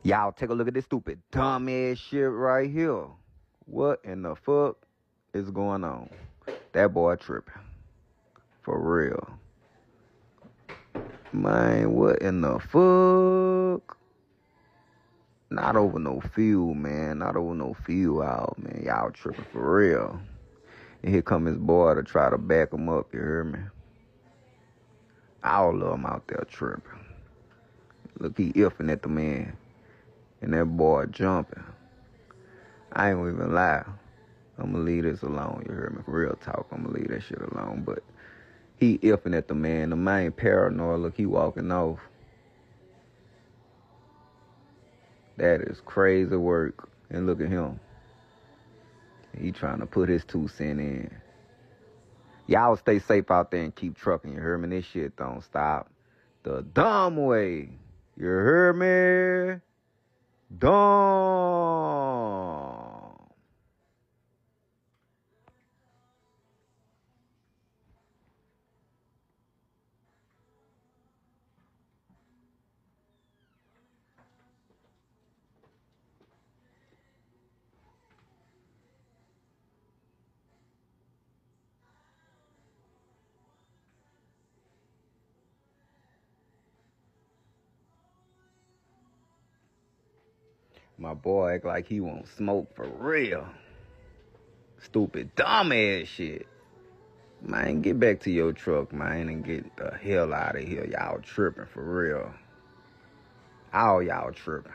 Y'all take a look at this stupid dumb ass shit right here. What in the fuck is going on? That boy tripping. For real. Man, what in the fuck? Not over no fuel, man. Not over no fuel out, man. Y'all tripping for real. And here come his boy to try to back him up, you hear me? All of them out there tripping. Look, he iffing at the man. And that boy jumping. I ain't gonna even lie. I'm gonna leave this alone, you hear me? For real talk, I'm gonna leave that shit alone. But he iffing at the man. The man paranoid. Look, he walking off. That is crazy work. And look at him. He trying to put his 2 cents in. Y'all stay safe out there and keep trucking, you hear me? This shit don't stop the dumb way. You hear me? Dumb. My boy act like he won't smoke for real. Stupid, dumb ass shit. Man, get back to your truck, man, and get the hell out of here. Y'all tripping for real. All y'all tripping.